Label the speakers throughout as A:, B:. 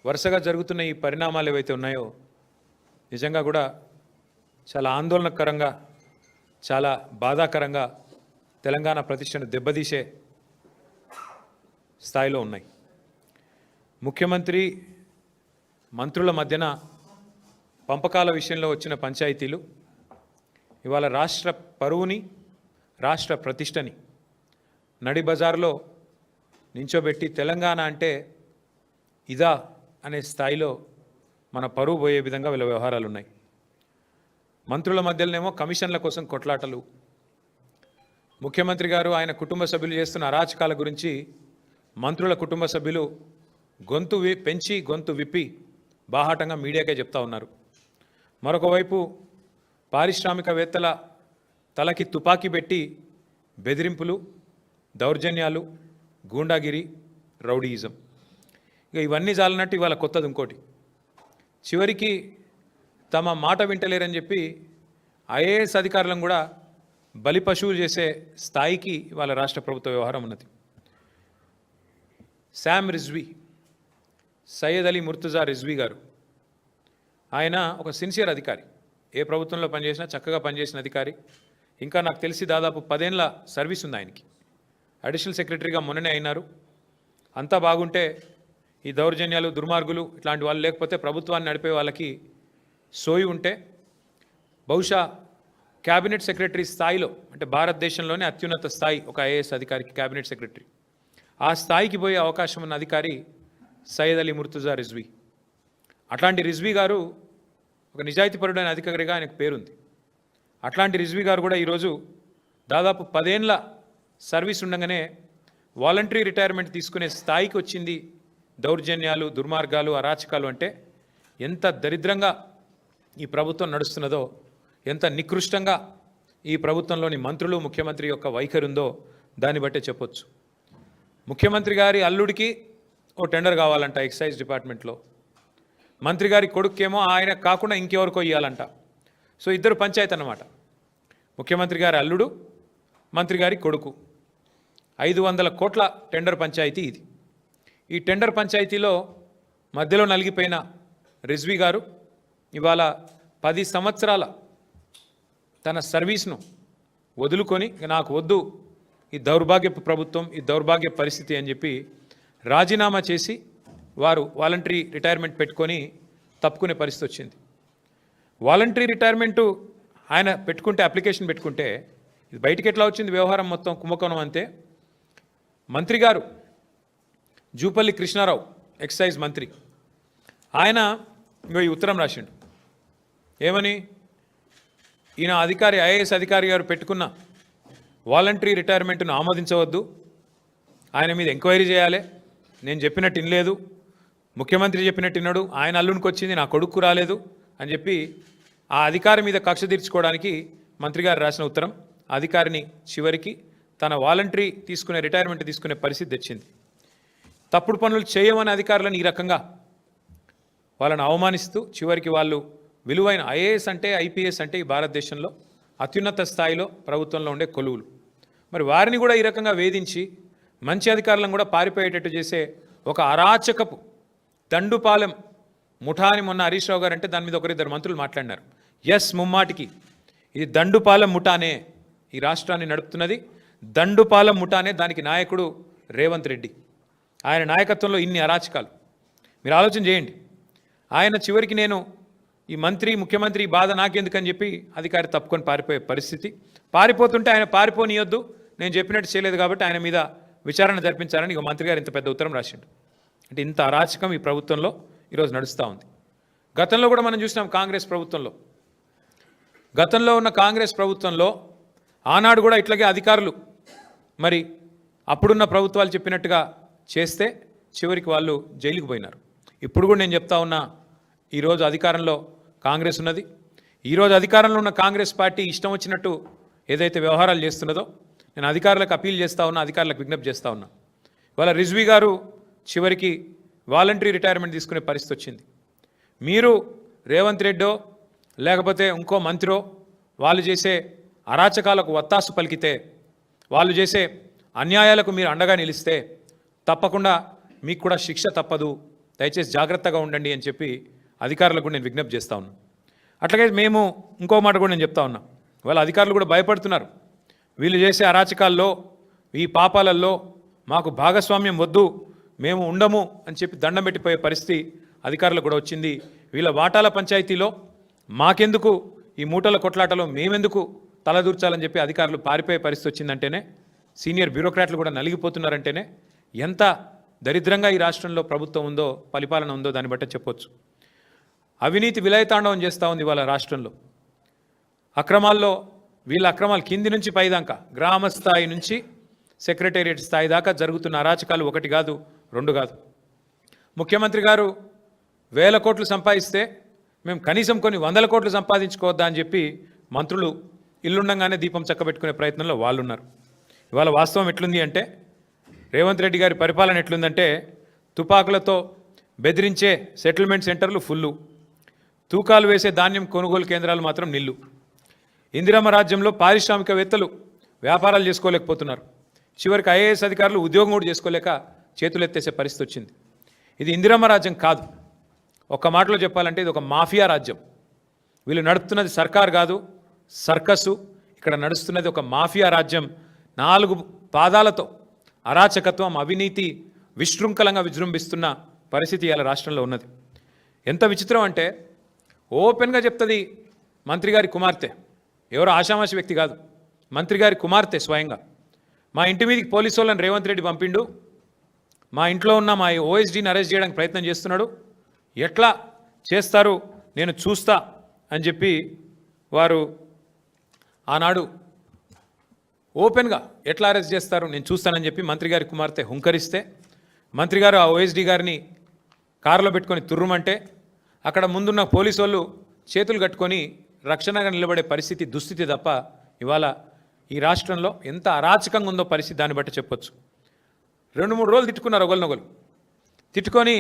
A: వరుసగా జరుగుతున్న ఈ పరిణామాలు ఏవైతే ఉన్నాయో నిజంగా కూడా చాలా ఆందోళనకరంగా, చాలా బాధాకరంగా తెలంగాణ ప్రతిష్టను దెబ్బతీసే స్థాయిలో ఉన్నాయి. ముఖ్యమంత్రి మంత్రుల మధ్యన పంపకాల విషయంలో వచ్చిన పంచాయతీలు ఇవాళ రాష్ట్ర పరువుని, రాష్ట్ర ప్రతిష్టని నడి బజార్లో నించోబెట్టి తెలంగాణ అంటే ఇదా అనే స్థాయిలో మన పరువు పోయే విధంగా వీళ్ళ వ్యవహారాలు ఉన్నాయి. మంత్రుల మధ్యలోనేమో కమిషన్ల కోసం కొట్లాటలు, ముఖ్యమంత్రి గారు ఆయన కుటుంబ సభ్యులు చేస్తున్న అరాచకాల గురించి మంత్రుల కుటుంబ సభ్యులు గొంతు విప్పి బాహాటంగా మీడియాకే చెప్తా ఉన్నారు. మరొక వైపు పారిశ్రామికవేత్తల తలకి తుపాకీ పెట్టి బెదిరింపులు, దౌర్జన్యాలు, గూండాగిరి, రౌడీయిజం, ఇక ఇవన్నీ చాలినట్టు ఇవాళ కొత్తది ఇంకోటి. చివరికి తమ మాట వింటలేరని చెప్పి ఐఏఎస్ అధికారులను కూడా బలి పశువులు చేసే స్థాయికి ఇవాళ రాష్ట్ర ప్రభుత్వ వ్యవహారం ఉన్నది. శామ్ రిజ్వీ, సయ్యద్ అలీ ముర్తుజా రిజ్వీ గారు, ఆయన ఒక సిన్సియర్ అధికారి, ఏ ప్రభుత్వంలో పనిచేసినా చక్కగా పనిచేసిన అధికారి. ఇంకా నాకు తెలిసి దాదాపు 10 ఏళ్ల సర్వీస్ ఉంది ఆయనకి. అడిషనల్ సెక్రటరీగా మొన్ననే అయినారు. అంతా బాగుంటే ఈ దౌర్జన్యాలు, దుర్మార్గులు ఇట్లాంటి వాళ్ళు లేకపోతే ప్రభుత్వాన్ని నడిపే వాళ్ళకి సోయి ఉంటే బహుశా క్యాబినెట్ సెక్రటరీ స్థాయిలో, అంటే భారతదేశంలోనే అత్యున్నత స్థాయి ఒక ఐఏఎస్ అధికారికి క్యాబినెట్ సెక్రటరీ, ఆ స్థాయికి పోయే అవకాశం ఉన్న అధికారి సయ్యద్ అలీ ముర్తుజా రిజ్వీ. అట్లాంటి రిజ్వీ గారు ఒక నిజాయితీపరుడైన అధికారిగా ఆయనకు పేరుంది. అట్లాంటి రిజ్వీ గారు కూడా ఈరోజు దాదాపు 10 ఏళ్ల సర్వీస్ ఉండగానే వాలంటరీ రిటైర్మెంట్ తీసుకునే స్థాయికి వచ్చింది. దౌర్జన్యాలు, దుర్మార్గాలు, అరాచకాలు అంటే ఎంత దరిద్రంగా ఈ ప్రభుత్వం నడుస్తున్నదో, ఎంత నికృష్టంగా ఈ ప్రభుత్వంలోని మంత్రులు, ముఖ్యమంత్రి యొక్క వైఖరి ఉందో దాన్ని బట్టే చెప్పొచ్చు. ముఖ్యమంత్రి గారి అల్లుడికి ఓ టెండర్ కావాలంట ఎక్సైజ్ డిపార్ట్మెంట్లో, మంత్రి గారి కొడుకేమో ఆయన కాకుండా ఇంకెవరికో ఇవ్వాలంట. సో ఇద్దరు పంచాయతీ అన్నమాట. ముఖ్యమంత్రి గారి అల్లుడు, మంత్రి గారి కొడుకు, 500 కోట్ల టెండర్ పంచాయతీ ఇది. ఈ టెండర్ పంచాయతీలో మధ్యలో నలిగిపోయిన రిజ్వీ గారు ఇవాళ 10 సంవత్సరాల తన సర్వీస్ను వదులుకొని నాకు వద్దు ఈ దౌర్భాగ్యపు ప్రభుత్వం, ఈ దౌర్భాగ్య పరిస్థితి అని చెప్పి రాజీనామా చేసి వారు వాలంటరీ రిటైర్మెంట్ పెట్టుకొని తప్పుకునే పరిస్థితి వచ్చింది. వాలంటరీ రిటైర్మెంటు ఆయన పెట్టుకుంటే, అప్లికేషన్ పెట్టుకుంటే ఇది బయటికి ఎట్లా వచ్చింది వ్యవహారం మొత్తం కుంభకోణం అంతే. మంత్రి గారు జూపల్లి కృష్ణారావు, ఎక్సైజ్ మంత్రి, ఆయన ఈ ఉత్తరం రాసిండు. ఏమని? ఈయన అధికారి, ఐఏఎస్ అధికారి గారు పెట్టుకున్న వాలంటరీ రిటైర్మెంట్ను ఆమోదించవద్దు, ఆయన మీద ఎంక్వైరీ చేయాలి, నేను చెప్పినట్టు వినలేదు, ముఖ్యమంత్రి చెప్పినట్టు విన్నాడు, ఆయన అల్లునికి వచ్చింది, నా కొడుకు రాలేదు అని చెప్పి ఆ అధికారి మీద కక్ష తీర్చుకోవడానికి మంత్రి గారు రాసిన ఉత్తరం అధికారిని చివరికి తన వాలంటరీ తీసుకునే, రిటైర్మెంట్ తీసుకునే పరిస్థితి తెచ్చింది. తప్పుడు పనులు చేయమని అధికారులను ఈ రకంగా వాళ్ళని అవమానిస్తూ చివరికి వాళ్ళు విలువైన ఐఏఎస్ అంటే, ఐపీఎస్ అంటే ఈ భారతదేశంలో అత్యున్నత స్థాయిలో ప్రభుత్వంలో ఉండే కొలువులు, మరి వారిని కూడా ఈ రకంగా వేధించి మంచి అధికారులను కూడా పారిపోయేటట్టు చేసే ఒక అరాచకపు దండుపాలెం ముఠాని మొన్న హరీష్ రావు గారు అంటే దాని మీద 1-2 మంత్రులు మాట్లాడినారు. ఎస్, ముమ్మాటికి ఇది దండుపాలెం ముఠానే, ఈ రాష్ట్రాన్ని నడుపుతున్నది దండుపాలెం ముఠానే, దానికి నాయకుడు రేవంత్ రెడ్డి. ఆయన నాయకత్వంలో ఇన్ని అరాచకాలు మీరు ఆలోచన చేయండి. ఆయన చివరికి నేను ఈ మంత్రి, ముఖ్యమంత్రి బాధ నాకెందుకని చెప్పి అధికారి తప్పుకొని పారిపోయే పరిస్థితి. పారిపోతుంటే ఆయన పారిపోనియొద్దు, నేను చెప్పినట్టు చేయలేదు కాబట్టి ఆయన మీద విచారణ జరిపించాలని ఇక మంత్రి గారు ఇంత పెద్ద ఉత్తరం రాసిండు. అంటే ఇంత అరాచకం ఈ ప్రభుత్వంలో ఈరోజు నడుస్తూ ఉంది. గతంలో కూడా మనం చూసినాం కాంగ్రెస్ ప్రభుత్వంలో, గతంలో ఉన్న కాంగ్రెస్ ప్రభుత్వంలో ఆనాడు కూడా ఇట్లాగే అధికారులు మరి అప్పుడున్న ప్రభుత్వాలు చెప్పినట్టుగా చేస్తే చివరికి వాళ్ళు జైలుకు పోయినారు. ఇప్పుడు కూడా నేను చెప్తా ఉన్నా, ఈరోజు అధికారంలో కాంగ్రెస్ ఉన్నది. ఈరోజు అధికారంలో ఉన్న కాంగ్రెస్ పార్టీ ఇష్టం వచ్చినట్టు ఏదైతే వ్యవహారాలు చేస్తున్నదో నేను అధికారులకు అపీల్ చేస్తూ ఉన్నా, అధికారులకు విజ్ఞప్తి చేస్తూ ఉన్నా. ఇవాళ రిజ్వీ గారు చివరికి వాలంటరీ రిటైర్మెంట్ తీసుకునే పరిస్థితి వచ్చింది. మీరు రేవంత్ రెడ్డో లేకపోతే ఇంకో మంత్రో వాళ్ళు చేసే అరాచకాలకు వత్తాసు పలికితే, వాళ్ళు చేసే అన్యాయాలకు మీరు అండగా నిలిస్తే తప్పకుండా మీకు కూడా శిక్ష తప్పదు. దయచేసి జాగ్రత్తగా ఉండండి అని చెప్పి అధికారులకు నేను విజ్ఞప్తి చేస్తా ఉన్నాను. అట్లాగే మేము ఇంకో మాట కూడా నేను చెప్తా ఉన్నా, వాళ్ళ అధికారులు కూడా భయపడుతున్నారు. వీళ్ళు చేసే అరాచకాల్లో, ఈ పాపాలలో మాకు భాగస్వామ్యం వద్దు, మేము ఉండము అని చెప్పి దండం పెట్టిపోయే పరిస్థితి అధికారులకు కూడా వచ్చింది. వీళ్ళ వాటాల పంచాయతీలో మాకెందుకు, ఈ మూటల కొట్లాటలో మేమెందుకు తలదూర్చాలని చెప్పి అధికారులు పారిపోయే పరిస్థితి వచ్చిందంటేనే, సీనియర్ బ్యూరోక్రాట్లు కూడా నలిగిపోతున్నారంటేనే ఎంత దరిద్రంగా ఈ రాష్ట్రంలో ప్రభుత్వం ఉందో, పరిపాలన ఉందో దాన్ని బట్టే చెప్పొచ్చు. అవినీతి విలయతాండవం చేస్తూ ఉంది వాళ్ళ రాష్ట్రంలో. అక్రమాల్లో వీళ్ళ అక్రమాలు కింది నుంచి పైదాకా, గ్రామ స్థాయి నుంచి సెక్రటేరియట్ స్థాయి దాకా జరుగుతున్న అరాచకాలు ఒకటి కాదు, రెండు కాదు. ముఖ్యమంత్రి గారు 1000 కోట్లు సంపాదిస్తే మేము కనీసం కొన్ని 100 కోట్లు సంపాదించుకోవద్దా అని చెప్పి మంత్రులు ఇల్లుండగానే దీపం చక్కబెట్టుకునే ప్రయత్నంలో వాళ్ళు ఉన్నారు. ఇవాళ వాస్తవం ఎట్లుంది అంటే, రేవంత్ రెడ్డి గారి పరిపాలన ఎట్లుందంటే, తుపాకులతో బెదిరించే సెటిల్మెంట్ సెంటర్లు ఫుల్లు, తూకాలు వేసే ధాన్యం కొనుగోలు కేంద్రాలు మాత్రం నిల్లు. ఇందిరమ్మ రాజ్యంలో పారిశ్రామికవేత్తలు వ్యాపారాలు చేసుకోలేకపోతున్నారు. చివరికి ఐఏఎస్ అధికారులు ఉద్యోగం కూడా చేసుకోలేక చేతులెత్తేసే పరిస్థితి వచ్చింది. ఇది ఇందిరమ్మ రాజ్యం కాదు. ఒక్క మాటలో చెప్పాలంటే ఇది ఒక మాఫియా రాజ్యం. వీళ్ళు నడుపుతున్నది సర్కార్ కాదు, సర్కసు. ఇక్కడ నడుస్తున్నది ఒక మాఫియా రాజ్యం. 4 పాదాలతో అరాచకత్వం, అవినీతి విశృంఖలంగా విజృంభిస్తున్న పరిస్థితి ఇవాళ రాష్ట్రంలో ఉన్నది. ఎంత విచిత్రం అంటే, ఓపెన్గా చెప్తుంది మంత్రి గారి కుమార్తె, ఎవరో ఆషామాషి వ్యక్తి కాదు, మంత్రి గారి కుమార్తె స్వయంగా. మా ఇంటి మీదకి పోలీసు వాళ్ళని రేవంత్ రెడ్డి పంపిండు, మా ఇంట్లో ఉన్న మా ఓఎస్డీని అరెస్ట్ చేయడానికి ప్రయత్నం చేస్తున్నాడు, ఎట్లా చేస్తారు నేను చూస్తా అని చెప్పి వారు ఆనాడు ఓపెన్గా ఎట్లా అరెస్ట్ చేస్తారు నేను చూస్తానని చెప్పి మంత్రి గారి కుమార్తె హుంకరిస్తే, మంత్రి గారు ఆ ఓఎస్డీ గారిని కారులో పెట్టుకొని తుర్రుమంటే అక్కడ ముందున్న పోలీసు వాళ్ళు చేతులు కట్టుకొని రక్షణగా నిలబడే పరిస్థితి, దుస్థితి తప్ప ఇవాళ ఈ రాష్ట్రంలో ఎంత అరాచకంగా ఉందో పరిస్థితి దాన్ని బట్టి చెప్పొచ్చు. 2-3 రోజులు తిట్టుకున్నారు ఒకరినొకరు, తిట్టుకొని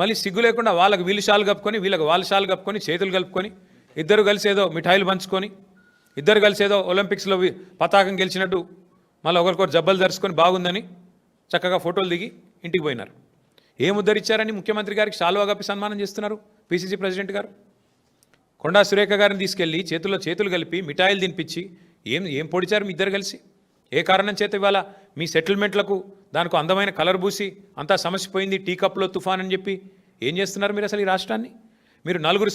A: మళ్ళీ సిగ్గు లేకుండా వాళ్ళకి వీళ్ళు షాలు కప్పుకొని, వీళ్ళకి వాళ్ళ షాలు కప్పుకొని, చేతులు కలుపుకొని, ఇద్దరు కలిసి ఏదో మిఠాయిలు పంచుకొని, ఇద్దరు కలిసి ఏదో ఒలింపిక్స్లో పతాకం గెలిచినట్టు మళ్ళీ ఒకరికొకరు జబ్బలు ధరుచుకొని బాగుందని చక్కగా ఫోటోలు దిగి ఇంటికి పోయినారు. ఏం ఉద్ధరించారని ముఖ్యమంత్రి గారికి శాలువా కప్పి సన్మానం చేస్తున్నారు పిసిసి ప్రెసిడెంట్ గారు. కొండా సురేఖ గారిని తీసుకెళ్ళి చేతుల్లో చేతులు కలిపి మిఠాయిలు తినిపించి ఏం పొడిచారు మీ ఇద్దరు కలిసి? ఏ కారణం చేత ఇవాళ మీ సెటిల్మెంట్లకు దానికి అందమైన కలర్ పూసి అంతా సమస్యపోయింది, టీ కప్లో తుఫాన్ అని చెప్పి ఏం చేస్తున్నారు మీరు అసలు ఈ రాష్ట్రాన్ని? మీరు 4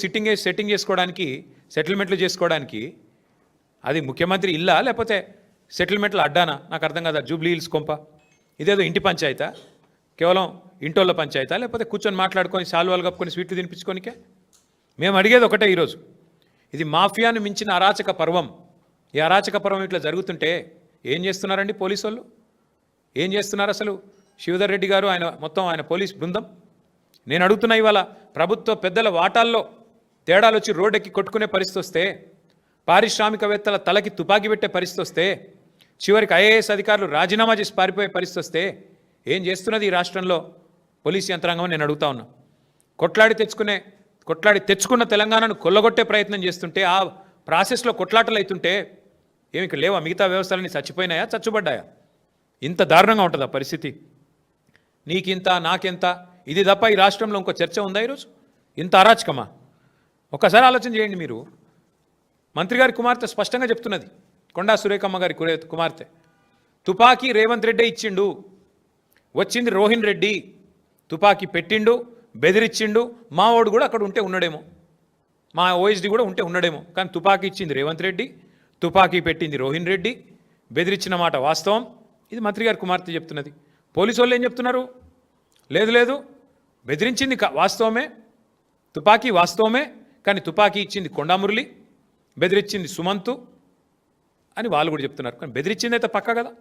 A: సెట్టింగ్ చేసుకోవడానికి, సెటిల్మెంట్లు చేసుకోవడానికి అది ముఖ్యమంత్రి ఇల్లా లేకపోతే సెటిల్మెంట్లు అడ్డానా? నాకు అర్థం కాదా. జూబ్లీ హిల్స్ కొంప ఇదేదో ఇంటి పంచాయతా, కేవలం ఇంటోళ్ళ పంచాయతా, లేకపోతే కూర్చొని మాట్లాడుకొని శాలువాలు కప్పుకొని స్వీట్లు తినిపించుకోనికే? మేము అడిగేది ఒకటే ఈరోజు, ఇది మాఫియాను మించిన అరాచక పర్వం. ఈ అరాచక పర్వం ఇట్లా జరుగుతుంటే ఏం చేస్తున్నారండి పోలీసు వాళ్ళు? ఏం చేస్తున్నారు అసలు శివధర్ రెడ్డి గారు, ఆయన పోలీస్ బృందం? నేను అడుగుతున్నా, ఇవాళ ప్రభుత్వ పెద్దల వాటాల్లో తేడాలు వచ్చి రోడ్డెక్కి కొట్టుకునే పరిస్థితి వస్తే, పారిశ్రామికవేత్తల తలకి తుపాకీ పెట్టే పరిస్థితి వస్తే, చివరికి ఐఏఎస్ అధికారులు రాజీనామా చేసి పారిపోయే పరిస్థితి వస్తే ఏం చేస్తున్నది ఈ రాష్ట్రంలో పోలీస్ యంత్రాంగం నేను అడుగుతా ఉన్నా. కొట్లాడి తెచ్చుకున్న తెలంగాణను కొల్లగొట్టే ప్రయత్నం చేస్తుంటే, ఆ ప్రాసెస్లో కొట్లాటలు అవుతుంటే ఏమి ఇక్కడ లేవా? మిగతా వ్యవస్థలన్నీ చచ్చిపోయినాయా, చచ్చుబడ్డాయా? ఇంత దారుణంగా ఉంటుందా పరిస్థితి? నీకింత నాకెంత, ఇది తప్ప ఈ రాష్ట్రంలో ఇంకో చర్చ ఉందా ఈరోజు? ఇంత అరాచకమా? ఒక్కసారి ఆలోచన చేయండి మీరు. మంత్రి గారి కుమార్తె స్పష్టంగా చెప్తున్నది, కొండా సురేఖమ్మ గారి కుమార్తె, తుపాకీ రేవంత్ రెడ్డి ఇచ్చిండు, వచ్చింది రోహిన్ రెడ్డి, తుపాకీ పెట్టిండు, బెదిరించిండు, మావోడు కూడా అక్కడ ఉంటే ఉన్నాడేమో, మా ఓఎస్డీ కూడా ఉంటే ఉన్నాడేమో, కానీ తుపాకీ ఇచ్చింది రేవంత్ రెడ్డి, తుపాకీ పెట్టింది రోహిన్ రెడ్డి, బెదిరించిన మాట వాస్తవం. ఇది మంత్రి గారి కుమార్తె చెప్తున్నది. పోలీసు వాళ్ళు ఏం చెప్తున్నారు? లేదు బెదిరించింది వాస్తవమే, తుపాకీ వాస్తవమే, కానీ తుపాకీ ఇచ్చింది కొండా మురళి, బెదిరించింది సుమంతు అని వాళ్ళు కూడా చెప్తున్నారు. కానీ బెదిరించింది అయితే పక్కా కదా.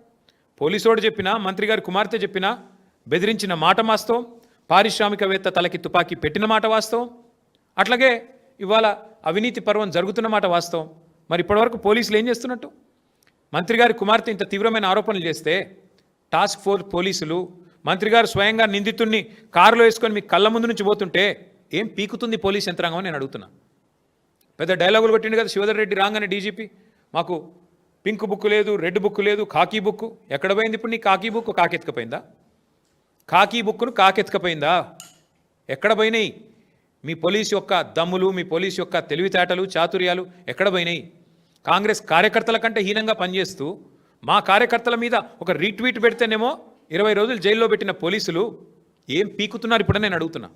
A: పోలీసోడు చెప్పినా, మంత్రి గారి కుమార్తె చెప్పినా బెదిరించిన మాట వాస్తవం, పారిశ్రామికవేత్త తలకి తుపాకీ పెట్టిన మాట వాస్తవం, అట్లాగే ఇవాళ అవినీతి పర్వం జరుగుతున్న మాట వాస్తవం. మరి ఇప్పటివరకు పోలీసులు ఏం చేస్తున్నట్టు? మంత్రి గారి కుమార్తె ఇంత తీవ్రమైన ఆరోపణలు చేస్తే టాస్క్ ఫోర్స్ పోలీసులు, మంత్రి గారు స్వయంగా నిందితుడిని కారులో వేసుకొని మీ కళ్ళ ముందు నుంచి పోతుంటే ఏం పీకుతుంది పోలీస్ యంత్రాంగం నేను అడుగుతున్నా. పెద్ద డైలాగులు కొట్టిండు కదా శివధర్ రెడ్డి రాగానే డీజీపీ, మాకు పింక్ బుక్ లేదు, రెడ్ బుక్ లేదు, కాకీ బుక్. ఎక్కడ పోయింది ఇప్పుడు నీ కాకీ బుక్? కాకెత్తుకపోయిందా? కాకీ బుక్ను కాకెత్తుకపోయిందా? ఎక్కడ పోయినాయి మీ పోలీస్ యొక్క దమ్ములు, మీ పోలీస్ యొక్క తెలివితేటలు, చాతుర్యాలు ఎక్కడ పోయినాయి? కాంగ్రెస్ కార్యకర్తల కంటే హీనంగా పనిచేస్తూ మా కార్యకర్తల మీద ఒక రీట్వీట్ పెడితేనేమో 20 రోజులు జైల్లో పెట్టిన పోలీసులు ఏం పీకుతున్నారు ఇప్పుడు నేను అడుగుతున్నా.